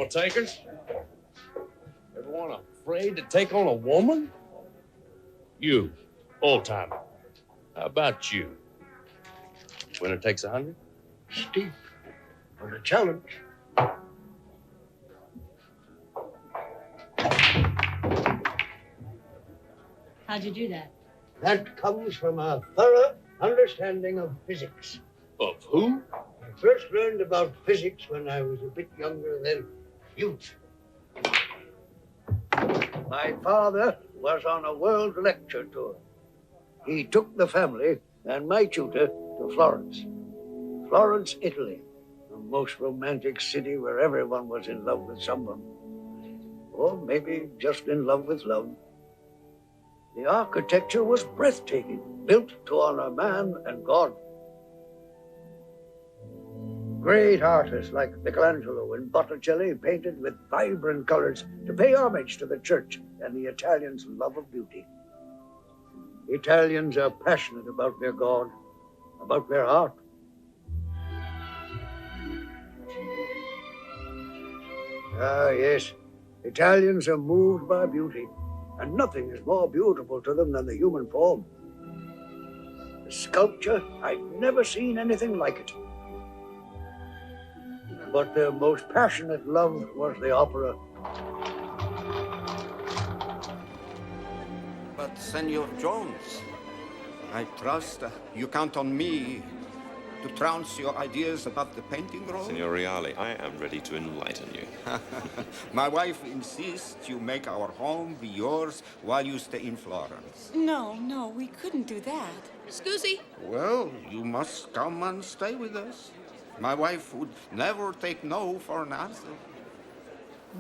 takers. Everyone afraid to take on a woman? You, old timer. How about you? Winner takes 100? Steep, but a challenge. How'd you do that? That comes from a thorough understanding of physics. Of who? I first learned about physics when I was a bit younger than you. My father was on a world lecture tour. He took the family and my tutor to Florence. Florence, Italy, the most romantic city where everyone was in love with someone. Or maybe just in love with love. The architecture was breathtaking, built to honor man and God. Great artists like Michelangelo and Botticelli painted with vibrant colors to pay homage to the church and the Italians' love of beauty. Italians are passionate about their God, about their art. Ah, yes, Italians are moved by beauty, and nothing is more beautiful to them than the human form. The sculpture, I've never seen anything like it. But their most passionate love was the opera. But, Senor Jones, I trust you count on me to trounce your ideas about the painting role? Signor Reale, I am ready to enlighten you. My wife insists you make our home be yours while you stay in Florence. No, we couldn't do that. Scusi? Well, you must come and stay with us. My wife would never take no for an answer.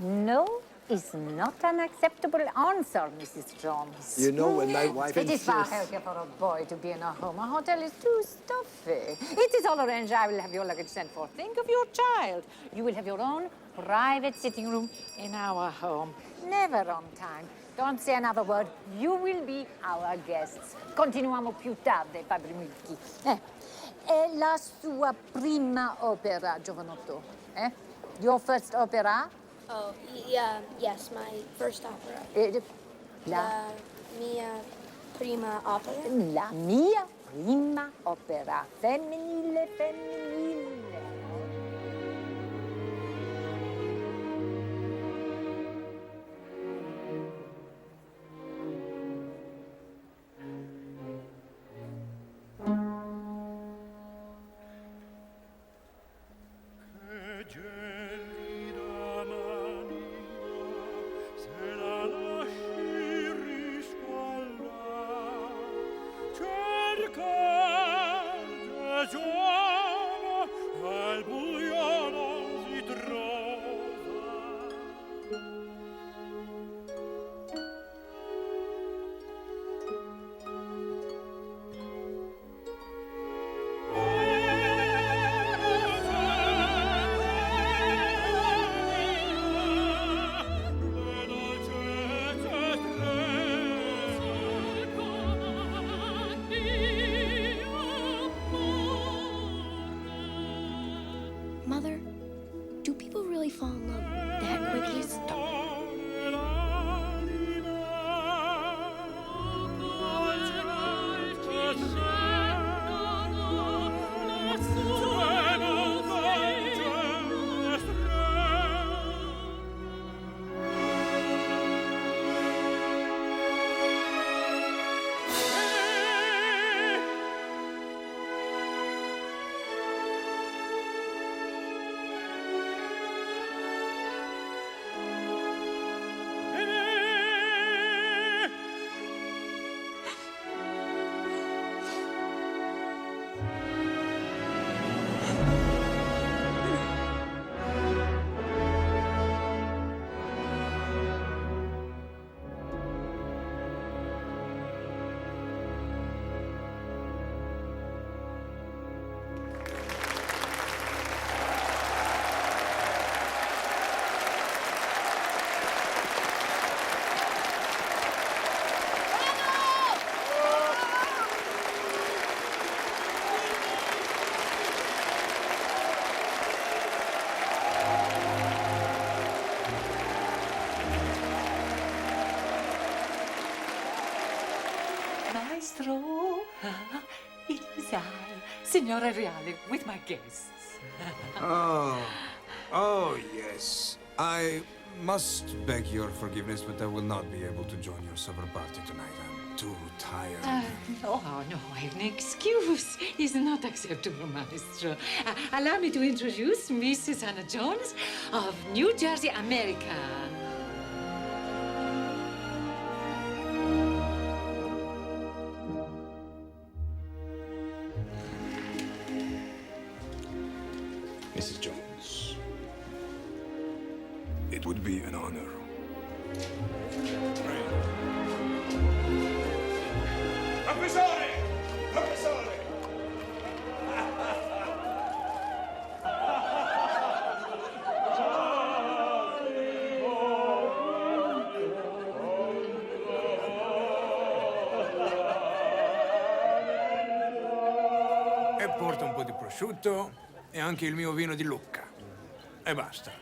No is not an acceptable answer, Mrs. Jones. You know, when my wife It is insists... far healthier for a boy to be in a home. A hotel is too stuffy. It is all arranged. I will have your luggage sent for. Think of your child. You will have your own private sitting room in our home. Never on time. Don't say another word. You will be our guests. Continuiamo più tardi, Padre Milky. È la sua prima opera, giovanotto. Your first opera? Oh, yeah, yes, my first opera. La mia prima opera. La mia prima opera. Femminile, femminile. maestro. It is I, Signora Reale, with my guests. Oh, yes. I must beg your forgiveness, but I will not be able to join your supper party tonight. I'm too tired. No, I have an excuse. It's not acceptable, maestro. Allow me to introduce Mrs. Hannah Jones of New Jersey, America. Mrs. Jones, it would be an honor. Professore! Professore! E porta un po' di prosciutto e anche il mio vino di Lucca. E basta.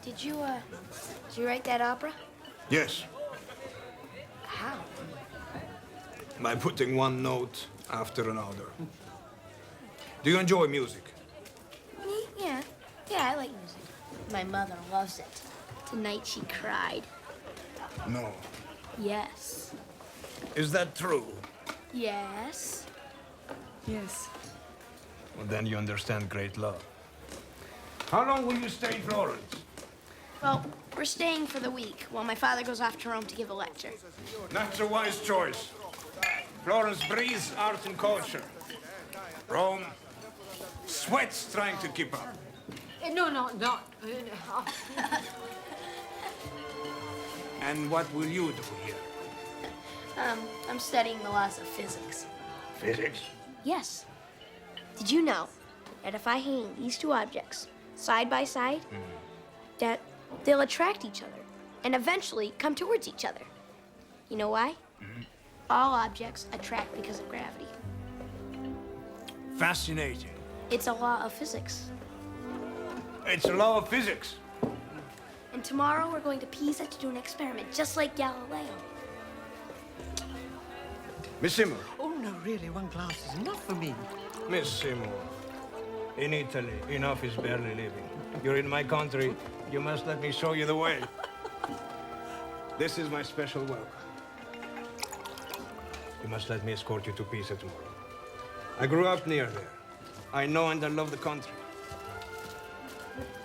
Did you write that opera? Yes, How? by putting one note after another. Do you enjoy music? Me? Yeah. Yeah, I like music. My mother loves it. Tonight she cried. No. Yes. Is that true? Yes. Yes. Well, then you understand great love. How long will you stay in Florence? Well, we're staying for the week while my father goes off to Rome to give a lecture. That's a wise choice. Florence breathes art and culture. Rome sweats trying to keep up. No. And what will you do here? I'm studying the laws of physics. Physics? Yes. Did you know that if I hang these two objects side by side, that they'll attract each other and eventually come towards each other? You know why? All objects attract because of gravity. Fascinating. It's a law of physics. It's a law of physics. And tomorrow we're going to Pisa to do an experiment just like Galileo. Miss Seymour. Oh, no, really, one glass is enough for me. Miss Seymour. In Italy, enough is barely living. You're in my country. You must let me show you the way. This is my special welcome. You must let me escort you to Pisa tomorrow. I grew up near there. I know and I love the country.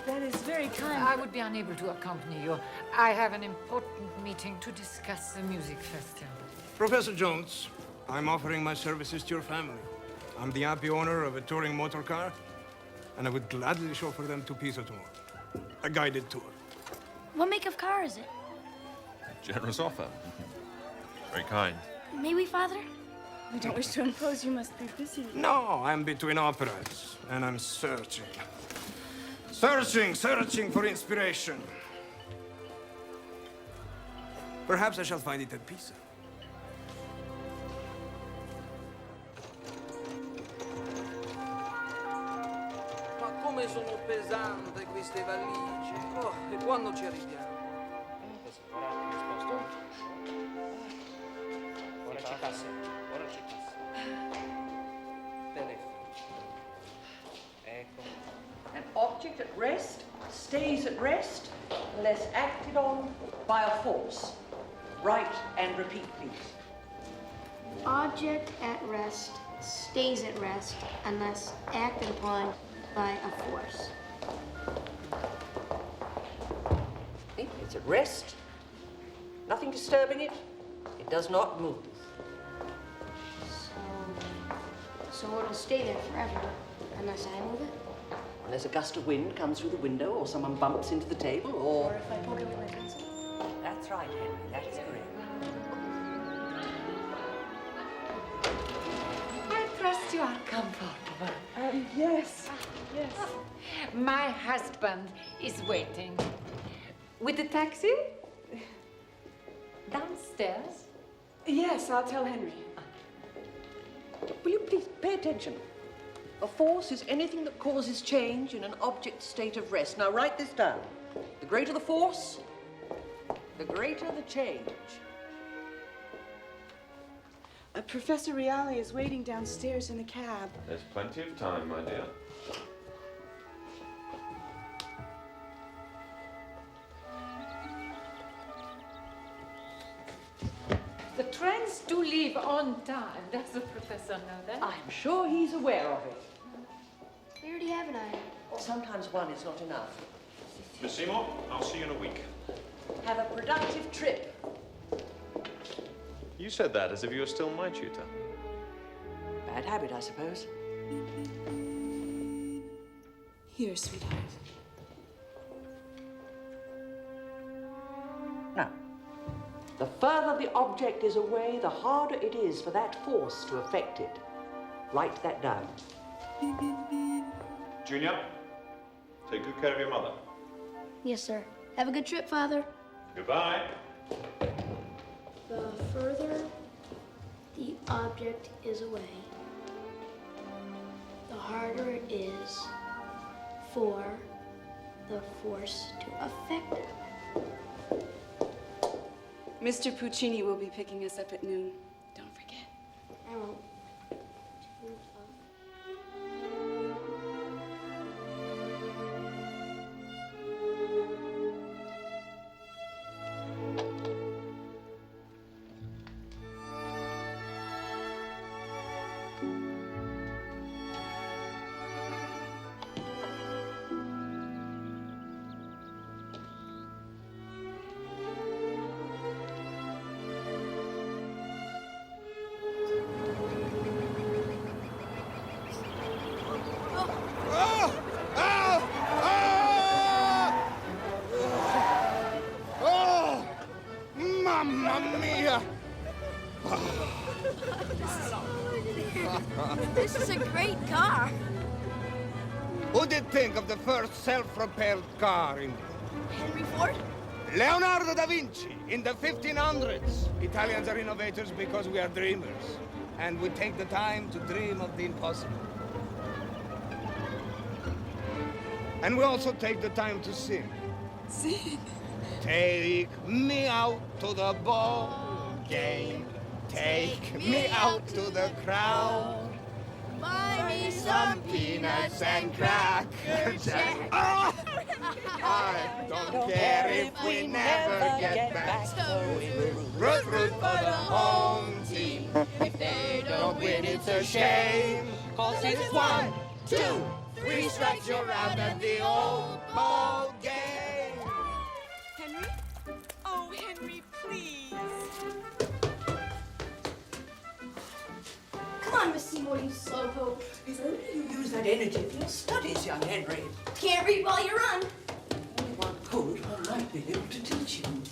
That is very kind. I would be unable to accompany you. I have an important meeting to discuss the music festival. Professor Jones, I'm offering my services to your family. I'm the happy owner of a touring motor car, and I would gladly chauffeur them to Pisa tomorrow. A guided tour. What make of car is it? Generous offer. Very kind. May we, Father? We don't wish to impose. You must be busy. No, I'm between operas, and I'm searching. Searching for inspiration. Perhaps I shall find it at Pisa. Ma come sono pesante queste valigie? Oh, e quando ci arriviamo? Ora ci passa. Telefono. Ecco. An object at rest stays at rest unless acted on by a force. Write and repeat, please. Object at rest stays at rest unless acted upon by a force. It's at rest. Nothing disturbing it. It does not move. So it'll stay there forever unless I move it? Unless a gust of wind comes through the window or someone bumps into the table or... Or if I poke it with my pencil? That's right, Henry. That is correct. I trust you are comfortable. Yes. Yes. My husband is waiting. With the taxi? Downstairs? Yes, I'll tell Henry. Will you please pay attention? A force is anything that causes change in an object's state of rest. Now write this down. The greater the force, the greater the change. Professor Reale is waiting downstairs in the cab. There's plenty of time, my dear. The trains do leave on time. Does the professor know that? I'm sure he's aware of it. We already have an iron. Sometimes one is not enough. Miss Seymour, I'll see you in a week. Have a productive trip. You said that as if you were still my tutor. Bad habit, I suppose. Here, sweetheart. Now, the further the object is away, the harder it is for that force to affect it. Write that down. Junior, take good care of your mother. Yes, sir. Have a good trip, Father. Goodbye. The further the object is away, the harder it is for the force to affect it. Mr. Puccini will be picking us up at noon. Don't forget. I won't. Mamma mia! This is a great car. Who did think of the first self-propelled car in Henry Ford? Leonardo da Vinci in the 1500s? Italians are innovators because we are dreamers. And we take the time to dream of the impossible. And we also take the time to sing. Sing. Take me out to the ball game. Take me out to the crowd. Buy me Some peanuts and Cracker Jack. Oh! I don't care if we never get back. So we root for the home team. If they don't win, it's a shame. 'Cause it's 1, 2, 3 strikes, you're out at the old ball game. Henry? Oh, Henry, please. Come on, Miss Seymour, you slowpoke. If only you use that energy for your studies, young Henry. Can't read while you run. Only one could, I might be able to teach you.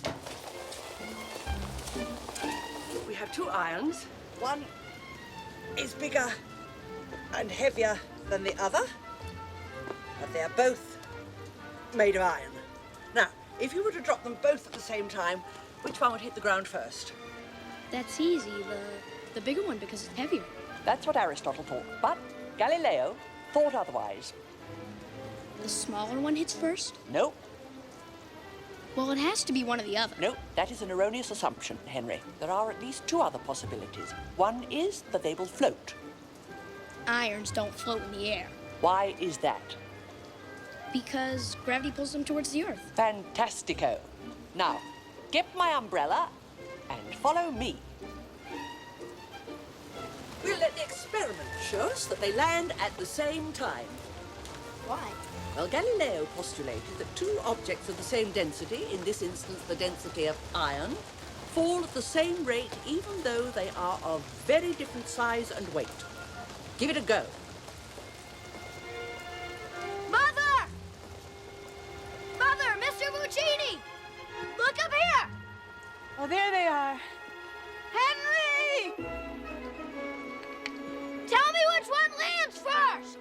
We have 2 irons. One is bigger and heavier than the other, but they're both made of iron. Now, if you were to drop them both at the same time, which one would hit the ground first? That's easy. The bigger one because it's heavier. That's what Aristotle thought, but Galileo thought otherwise. The smaller one hits first? No, Well, it has to be one or the other. no, that is an erroneous assumption, Henry. There are at least 2 other possibilities. One is that they will float. Irons don't float in the air Why is that? because gravity pulls them towards the earth. Fantastico. Now, get my umbrella and follow me. We'll let the experiment show us that they land at the same time. Why? Well, Galileo postulated that 2 objects of the same density, in this instance the density of iron, fall at the same rate even though they are of very different size and weight. Give it a go. Mother! Mother, Mr. Puccini! Look up here! Oh, there they are. Henry! Tell me which one lands first!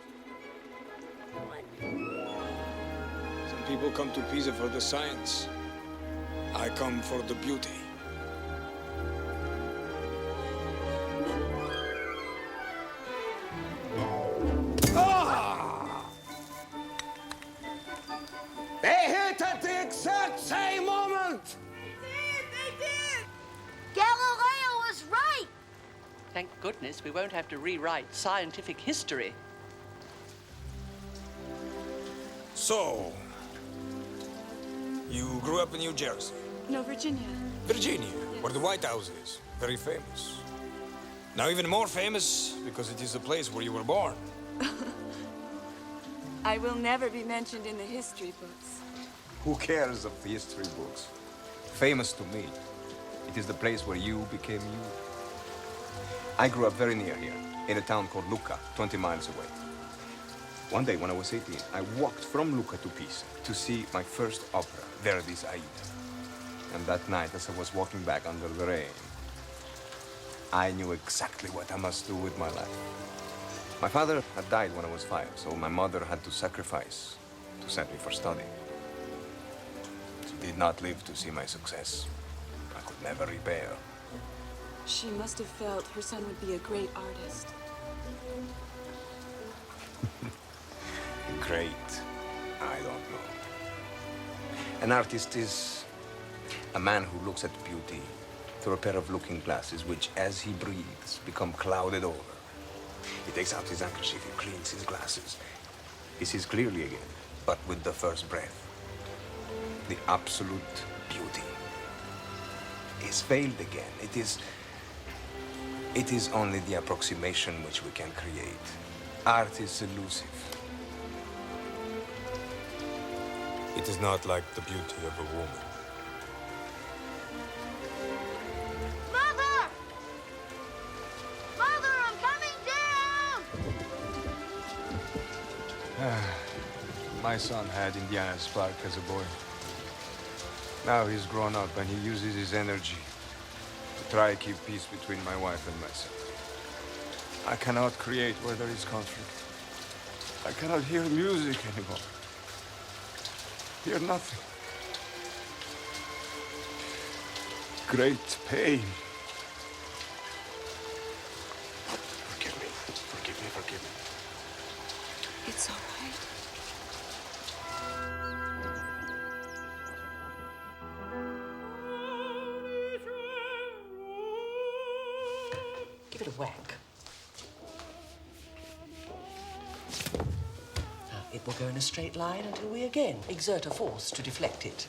Some people come to Pisa for the science. I come for the beauty. They hit at the exact same moment! Galileo was right! Thank goodness we won't have to rewrite scientific history. So, you grew up in New Jersey? No, Virginia. Virginia, where the White House is. Very famous. Now even more famous because it is the place where you were born. I will never be mentioned in the history books. Who cares of the history books? Famous to me. It is the place where you became you. I grew up very near here, in a town called Lucca, 20 miles away. One day when I was 18, I walked from Lucca to Pisa to see my first opera, Verdi's Aida. And that night, as I was walking back under the rain, I knew exactly what I must do with my life. My father had died when I was 5, so my mother had to sacrifice to send me for study. She did not live to see my success. I could never repay her. She must have felt her son would be a great artist. Great, I don't know. An artist is a man who looks at beauty through a pair of looking glasses, which, as he breathes, become clouded over. He takes out his handkerchief, he cleans his glasses. He sees clearly again, but with the first breath. The absolute beauty is veiled again. It is only the approximation which we can create. Art is elusive. It is not like the beauty of a woman. Mother! Mother, I'm coming down! My son had Indiana spark as a boy. Now he's grown up and he uses his energy to try to keep peace between my wife and myself. I cannot create where there is conflict. I cannot hear music anymore. Hear nothing. Great pain. Forgive me. Forgive me. Forgive me. It's all right. Give it a whack. Now, it will go in a straight line until we again exert a force to deflect it.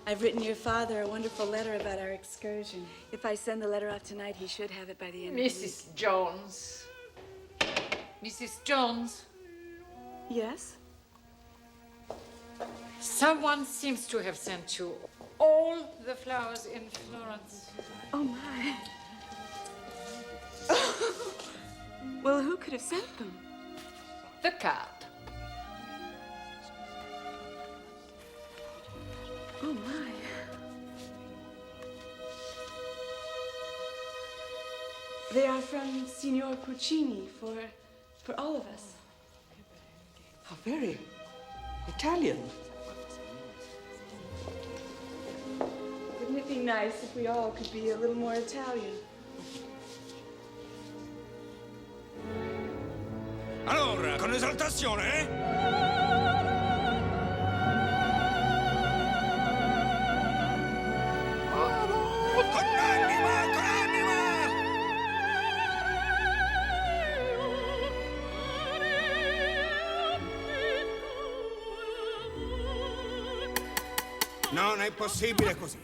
I've written your father a wonderful letter about our excursion. If I send the letter off tonight, he should have it by the end of the week. Mrs. Jones. Mrs. Jones. Yes? Someone seems to have sent you all the flowers in Florence. Oh, my. Well, who could have sent them? The card. Oh, my. They are from Signor Puccini for all of us. How very Italian. Wouldn't it be nice if we all could be a little more Italian? Allora, con esaltazione, eh? Con anima, con anima! Non è possibile così.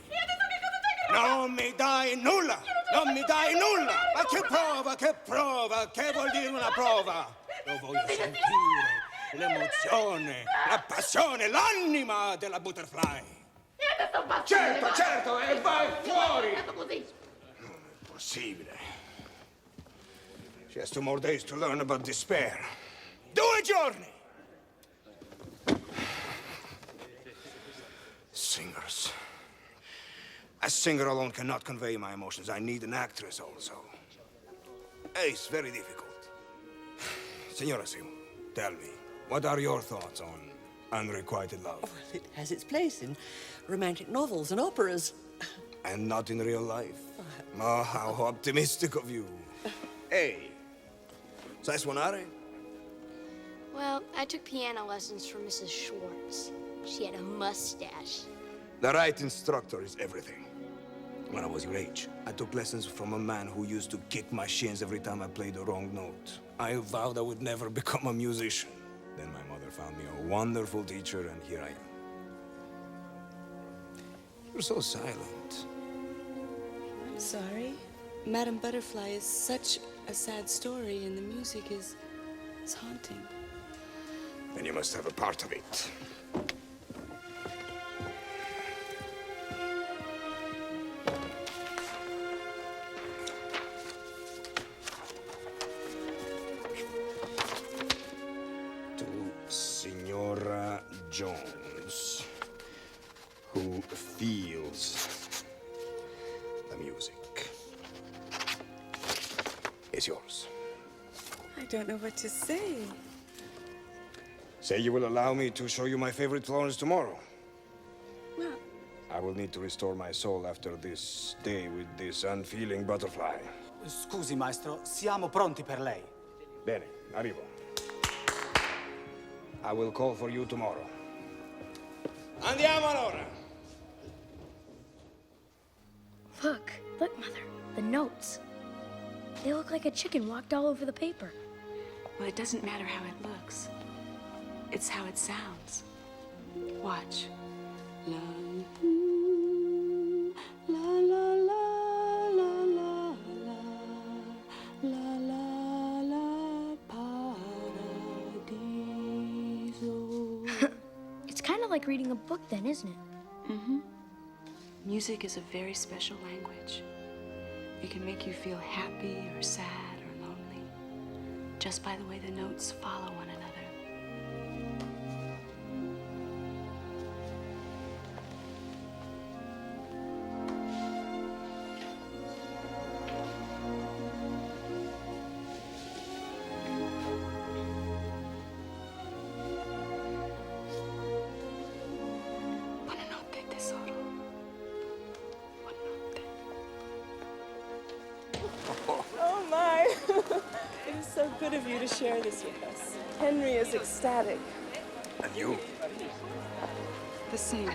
Non mi dai nulla! Non mi dai nulla! Ma che prova, che prova? Che vuol dire una prova? Lo voglio sentire, l'emozione, la passione, l'anima della butterfly. Certo, certo, e vai fuori! Non è possibile. She has 2 more days to learn about despair. 2 giorni! Singers. A singer alone cannot convey my emotions. I need an actress also. It's very difficult. Signora Seymour, tell me, what are your thoughts on unrequited love? Oh, it has its place in romantic novels and operas. And not in real life? Oh, how optimistic of you. Hey, sai suonare? Well, I took piano lessons from Mrs. Schwartz. She had a mustache. The right instructor is everything. when I was your age. I took lessons from a man who used to kick my shins every time I played the wrong note. I vowed I would never become a musician. Then my mother found me a wonderful teacher, and here I am. You're so silent. I'm sorry. Madame Butterfly is such a sad story, and the music is haunting. Then you must have a part of it. To Signora Jones, who feels the music. Is yours. I don't know what to say. Say you will allow me to show you my favorite Florence tomorrow. Well, I will need to restore my soul after this day with this unfeeling butterfly. Scusi, maestro, siamo pronti per lei. Bene, arrivo. I will call for you tomorrow. Andiamo allora! Look, Mother. The notes. They look like a chicken walked all over the paper. Well, it doesn't matter how it looks. It's how it sounds. Watch. La la la la la la la la la la paradiso. It's kind of like reading a book then, isn't it? Mm-hmm. Music is a very special language. It can make you feel happy or sad or lonely, just by the way the notes follow one another. Buonanotte, tesoro. Buonanotte. Oh my! It is so good of you to share this with us. Henry is ecstatic. And you? The same.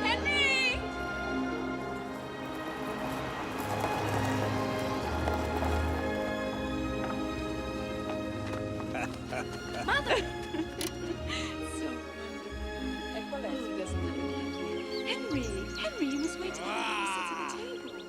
Henry! Mother! So wonderful. Henry, you must wait till everybody sits at the table.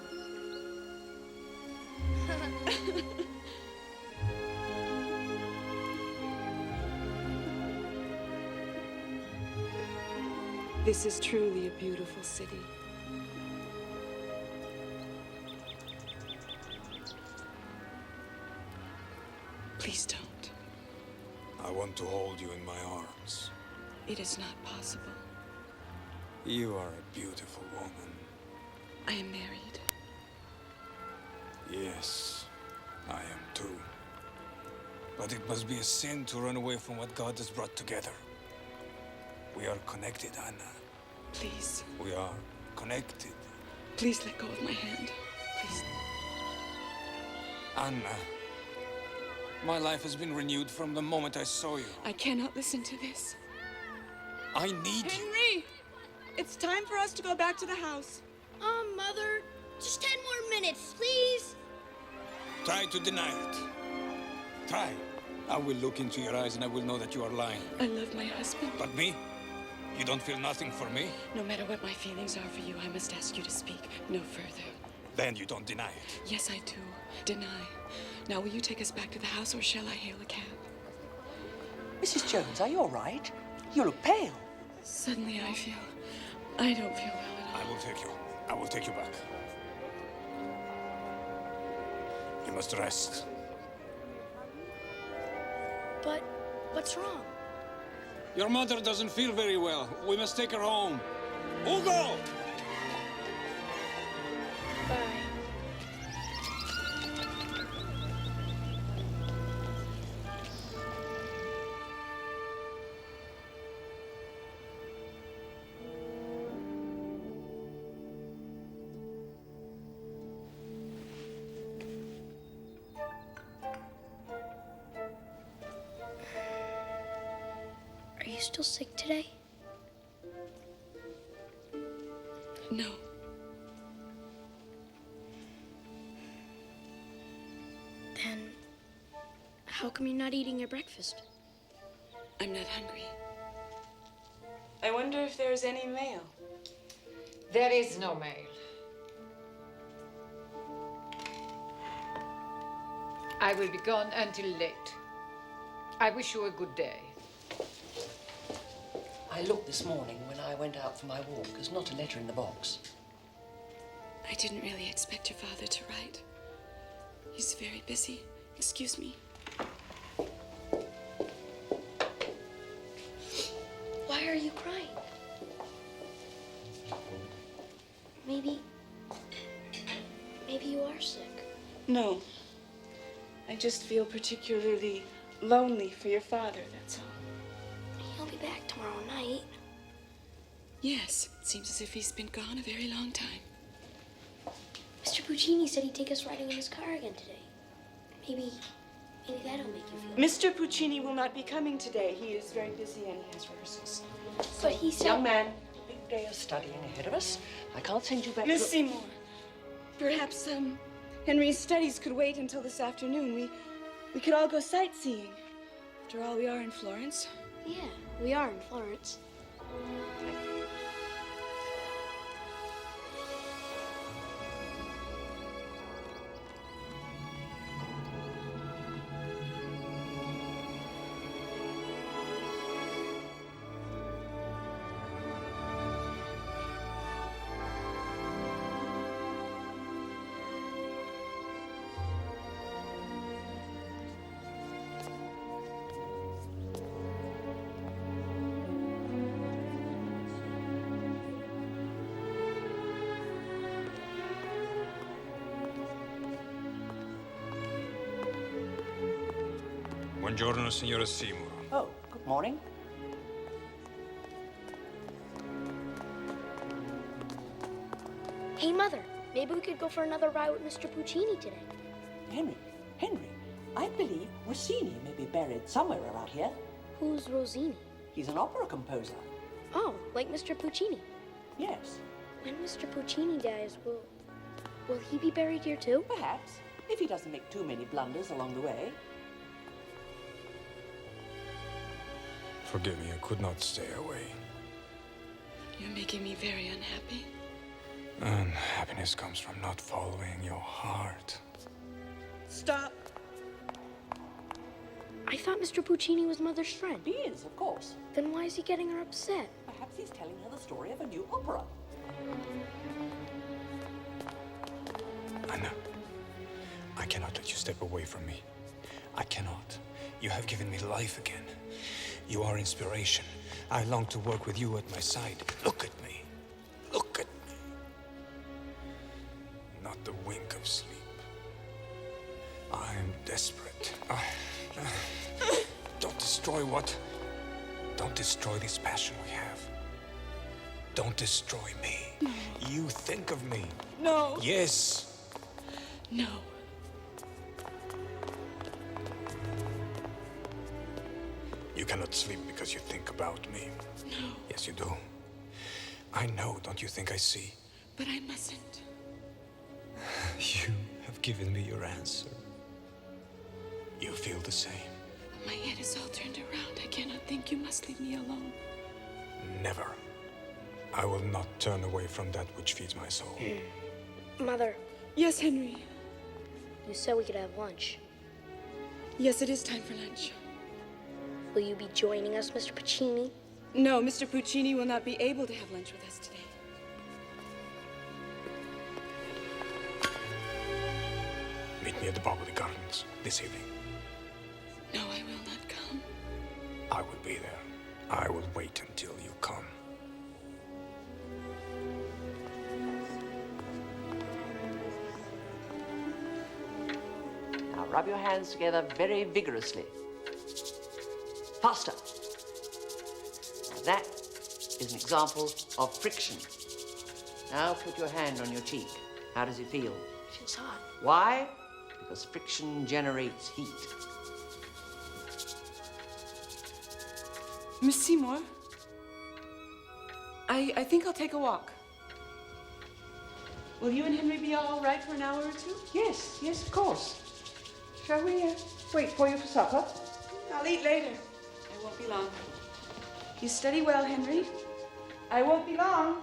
This is truly a beautiful city. Please don't. I want to hold you in my arms. It is not possible. You are a beautiful woman. I am married. Yes, I am too. But it must be a sin to run away from what God has brought together. We are connected, Anna. Please. We are connected. Please let go of my hand. Please. Anna, my life has been renewed from the moment I saw you. I cannot listen to this. I need you. Henry! It's time for us to go back to the house. Mother, just 10 more minutes, please. Try to deny it. Try. I will look into your eyes and I will know that you are lying. I love my husband. But me? You don't feel nothing for me? No matter what my feelings are for you, I must ask you to speak no further. Then you don't deny it. Yes, I do. Deny. Now, will you take us back to the house, or shall I hail a cab? Mrs. Jones, are you all right? You look pale. Suddenly, I don't feel well at all. I will take you. I will take you back. You must rest. But what's wrong? Your mother doesn't feel very well. We must take her home. Hugo! still sick today? No. Then, how come you're not eating your breakfast? I'm not hungry. I wonder if there's any mail. There is no mail. I will be gone until late. I wish you a good day. I looked this morning when I went out for my walk. There's not a letter in the box. I didn't really expect your father to write. He's very busy. Excuse me. Why are you crying? Maybe you are sick. No. I just feel particularly lonely for your father, that's all. He'll be back tomorrow night. Yes, it seems as if he's been gone a very long time. Mr. Puccini said he'd take us riding in his car again today. Maybe that'll make you feel Mr. Puccini will not be coming today. He is very busy and he has rehearsals. But he said... Young man, big day of studying ahead of us. I can't send you back Miss Seymour, perhaps, Henry's studies could wait until this afternoon. We could all go sightseeing. After all, we are in Florence. Yeah, we are in Florence. Buongiorno, signora Seymour. Oh, good morning. Hey, Mother, maybe we could go for another ride with Mr. Puccini today. Henry, I believe Rossini may be buried somewhere around here. Who's Rossini? He's an opera composer. Oh, like Mr. Puccini. Yes. When Mr. Puccini dies, will he be buried here too? Perhaps, if he doesn't make too many blunders along the way. Forgive me, I could not stay away. You're making me very unhappy. And happiness comes from not following your heart. Stop. I thought Mr. Puccini was Mother's friend. He is, of course. Then why is he getting her upset? Perhaps he's telling her the story of a new opera. Anna, I cannot let you step away from me. I cannot. You have given me life again. You are inspiration. I long to work with you at my side. Look at me. Look at me. Not the wink of sleep. I am desperate. Don't destroy what? Don't destroy this passion we have. Don't destroy me. No. You think of me. No. Yes. No. You cannot sleep because you think about me. No. Yes, you do. I know, don't you think I see? But I mustn't. You have given me your answer. You feel the same. My head is all turned around. I cannot think. You must leave me alone. Never. I will not turn away from that which feeds my soul. Mother. Yes, Henry. You said we could have lunch. Yes, it is time for lunch. Will you be joining us, Mr. Puccini? No, Mr. Puccini will not be able to have lunch with us today. Meet me at the Boboli Gardens this evening. No, I will not come. I will be there. I will wait until you come. Now rub your hands together very vigorously. Faster. Now that is an example of friction. Now put your hand on your cheek. How does it feel? Feels hot. Why? Because friction generates heat. Miss Seymour, I think I'll take a walk. Will you and Henry be all right for an hour or two? Yes, yes, of course. Shall we wait for you for supper? I'll eat later. I won't be long. You study well, Henry. I won't be long.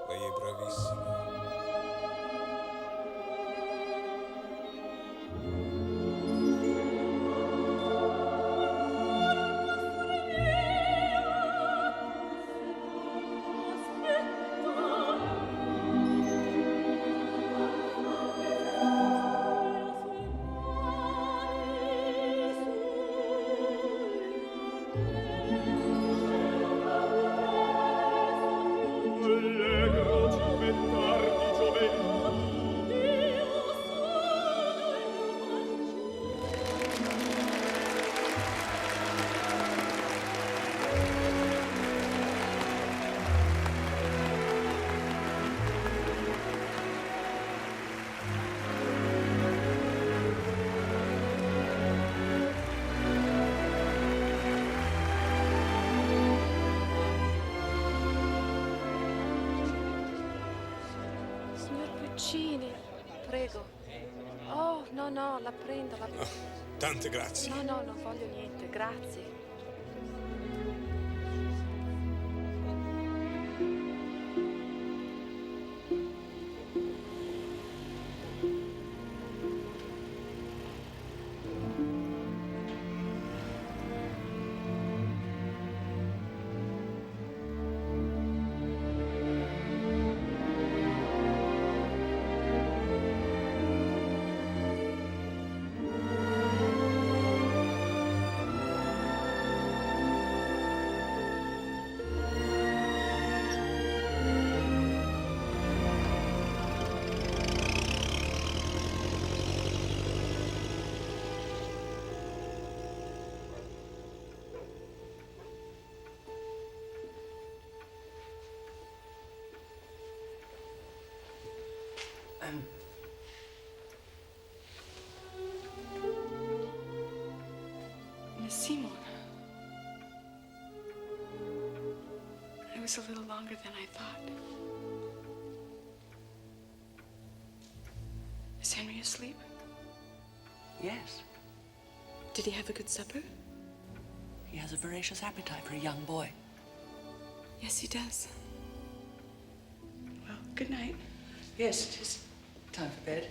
Lei è bravissima. Signor Puccini, prego. Oh, no, no, la prendo, la prendo. Tante grazie. No, no, non voglio niente, grazie. Miss Seymour. It was a little longer than I thought. Is Henry asleep? Yes. Did he have a good supper? He has a voracious appetite for a young boy. Yes, he does. Well, good night. Yes, it is time for bed.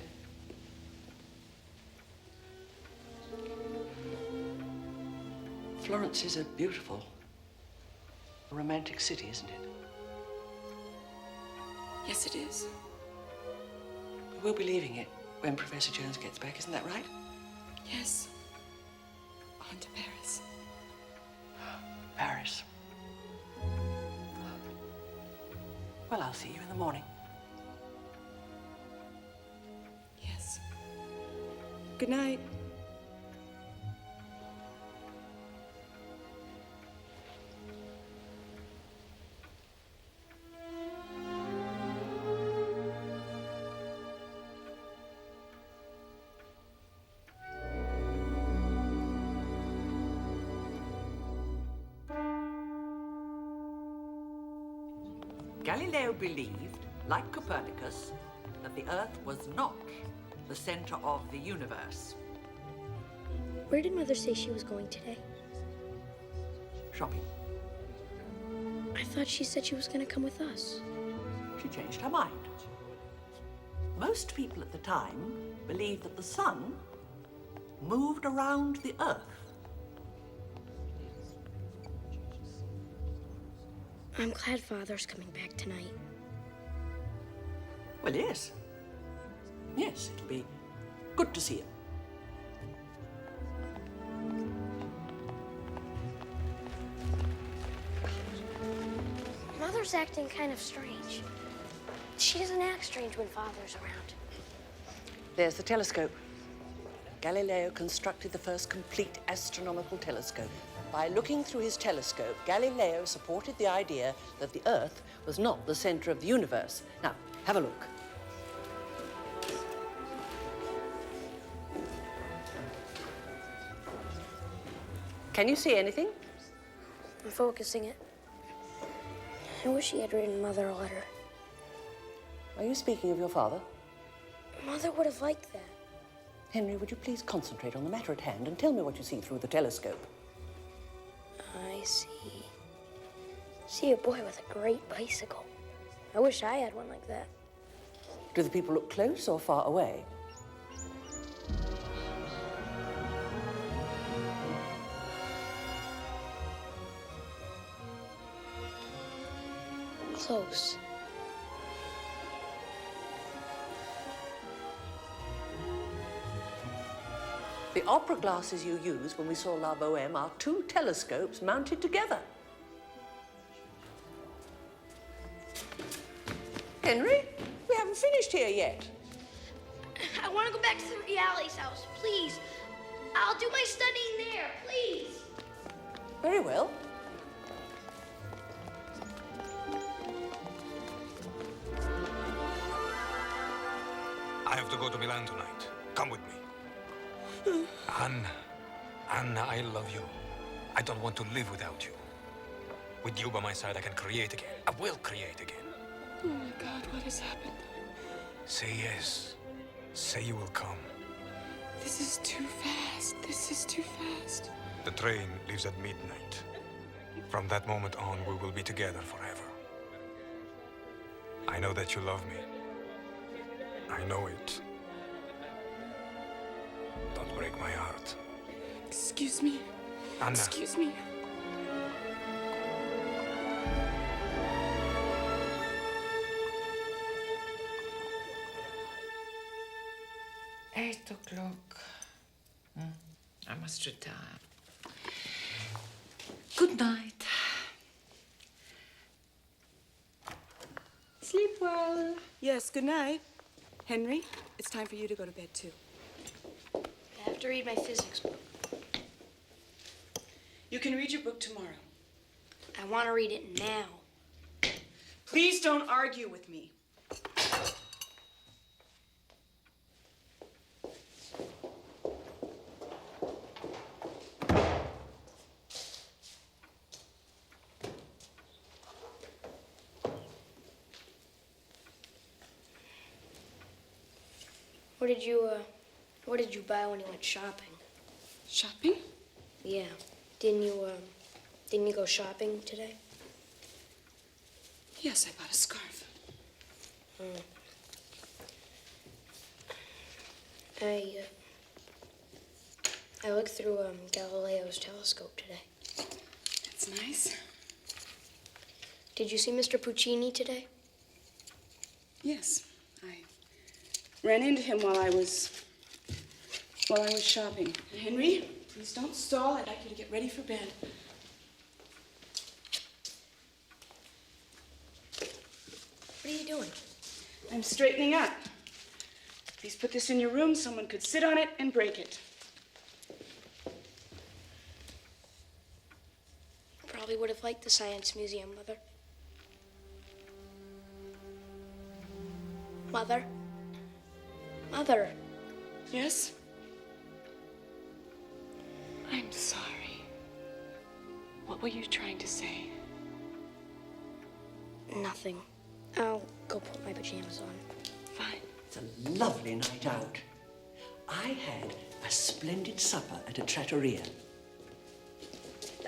Florence is a beautiful, romantic city, isn't it? Yes, it is. We'll be leaving it when Professor Jones gets back, isn't that right? Yes. On to Paris. Paris. Well, I'll see you in the morning. Yes. Good night. Galileo believed, like Copernicus, that the Earth was not the center of the universe. Where did Mother say she was going today? Shopping. I thought she said she was going to come with us. She changed her mind. Most people at the time believed that the sun moved around the Earth. I'm glad Father's coming back tonight. Well, yes. Yes, it'll be good to see him. Mother's acting kind of strange. She doesn't act strange when Father's around. There's the telescope. Galileo constructed the first complete astronomical telescope. By looking through his telescope, Galileo supported the idea that the Earth was not the center of the universe. Now, have a look. Can you see anything? I'm focusing it. I wish he had written Mother a letter. Are you speaking of your father? Mother would have liked that. Henry, would you please concentrate on the matter at hand and tell me what you see through the telescope? I see a boy with a great bicycle. I wish I had one like that. Do the people look close or far away? Close. The opera glasses you used when we saw La Boheme are two telescopes mounted together. Henry, we haven't finished here yet. I want to go back to the reality's house, please. I'll do my studying there, please. Very well. I have to go to Milan tonight. Come with me. Anna, I love you. I don't want to live without you. With you by my side, I can create again. I will create again. Oh my God, what has happened? Say yes. Say you will come. This is too fast. This is too fast. The train leaves at midnight. From that moment on, we will be together forever. I know that you love me. I know it. Don't break my heart. Excuse me. Anna. Excuse me. Eight o'clock. I must retire. Good night. Sleep well. Yes, good night. Henry, it's time for you to go to bed, too. I have to read my physics book. You can read your book tomorrow. I want to read it now. Please don't argue with me. What did you buy when you went shopping? Shopping? Yeah. Didn't you go shopping today? Yes, I bought a scarf. I looked through Galileo's telescope today. That's nice. Did you see Mr. Puccini today? Yes, I ran into him while I was shopping. Henry, please don't stall. I'd like you to get ready for bed. What are you doing? I'm straightening up. Please put this in your room. Someone could sit on it and break it. Probably would have liked the Science Museum, Mother. Mother? Mother? Yes? I'm sorry. What were you trying to say? Nothing. I'll go put my pajamas on. Fine. It's a lovely night out. I had a splendid supper at a trattoria.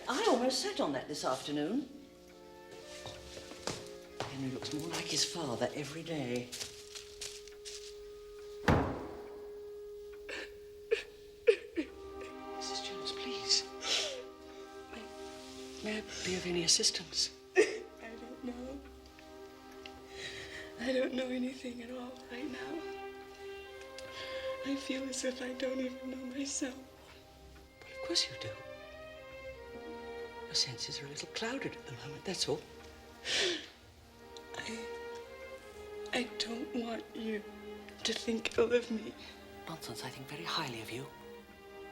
I almost sat on that this afternoon. Henry looks more like his father every day. Mrs. Jones, please. May I be of any assistance? I don't know. I don't know anything at all right now. I feel as if I don't even know myself. Well, of course you do. Your senses are a little clouded at the moment, that's all. I don't want you to think ill of me. Nonsense, I think very highly of you.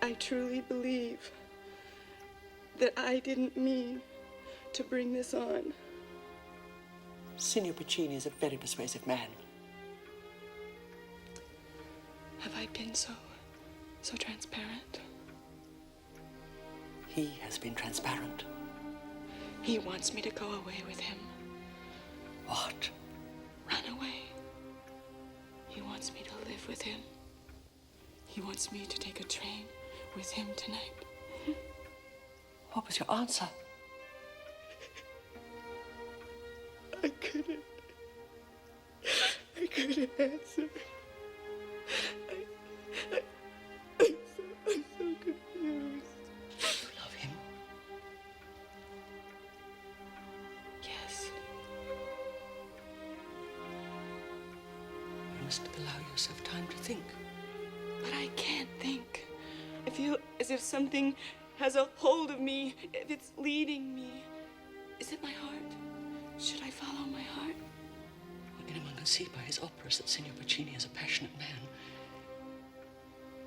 I truly believe that I didn't mean to bring this on. Signor Puccini is a very persuasive man. Have I been so transparent? He has been transparent. He wants me to go away with him. What? Run away. He wants me to live with him. He wants me to take a train with him tonight. What was your answer? I couldn't answer. I'm so confused. You love him? Yes. You must allow yourself time to think. But I can't think. I feel as if something has a hold of me, if it's leading me. Is it my heart? Should I follow my heart? Well, anyone can see by his operas that Signor Puccini is a passionate man.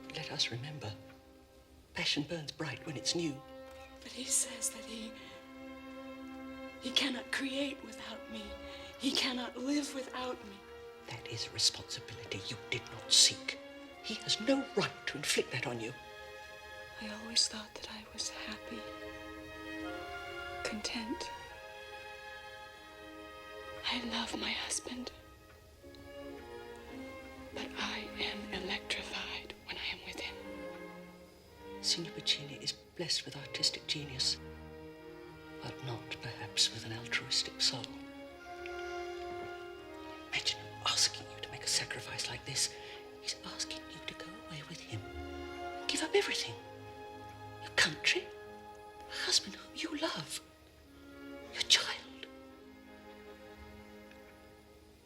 But let us remember, passion burns bright when it's new. But he says that he cannot create without me. He cannot live without me. That is a responsibility you did not seek. He has no right to inflict that on you. I always thought that I was happy, content. I love my husband, but I am electrified when I am with him. Signor Puccini is blessed with artistic genius, but not perhaps with an altruistic soul. Imagine him asking you to make a sacrifice like this. He's asking you to go away with him, give up everything. Your country, the husband whom you love, your child.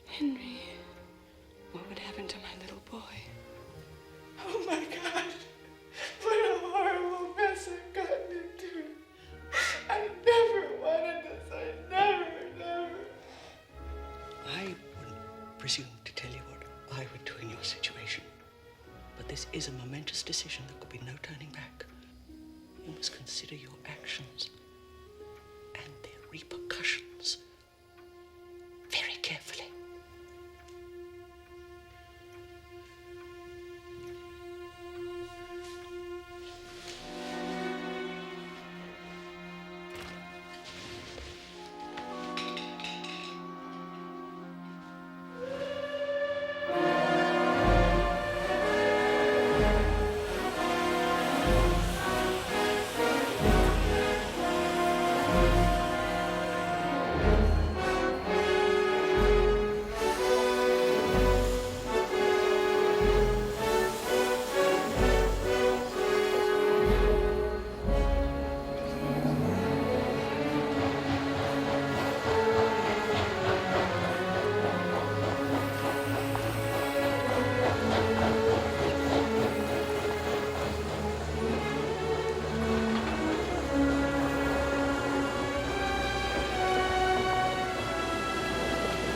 Henry, what would happen to my little boy? Oh my God, what a horrible mess I've gotten into. I never wanted this, I never. I wouldn't presume to tell you what I would do in your situation, but this is a momentous decision. There could be no turning back. You must consider your actions and their repercussions very carefully.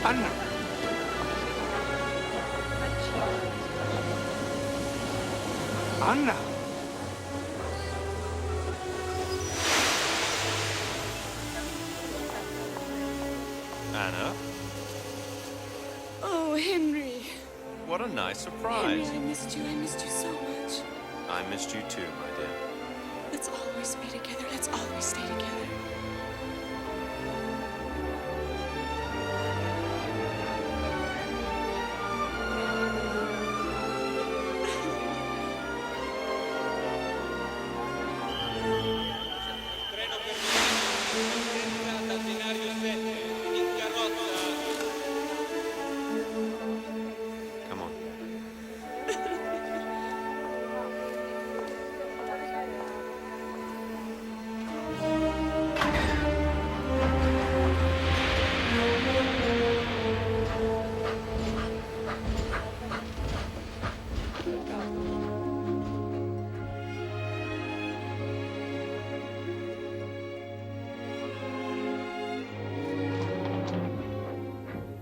Anna! Anna! Anna? Oh, Henry. What a nice surprise. Henry, I missed you so much. I missed you too, my dear. Let's always be together. Let's always stay together.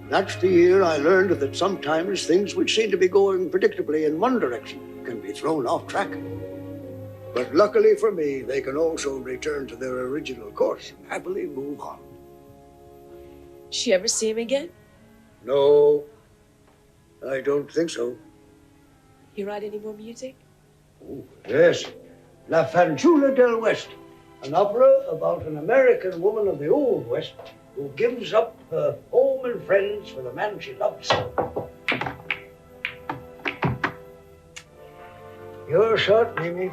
That's the year I learned that sometimes things which seem to be going predictably in one direction can be thrown off track. But luckily for me, they can also return to their original course and happily move on. She ever see him again? No, I don't think so. He write any more music? Oh, yes. La Fanciulla del West, an opera about an American woman of the Old West who gives up her home and friends for the man she loves. Your shot, Mimi.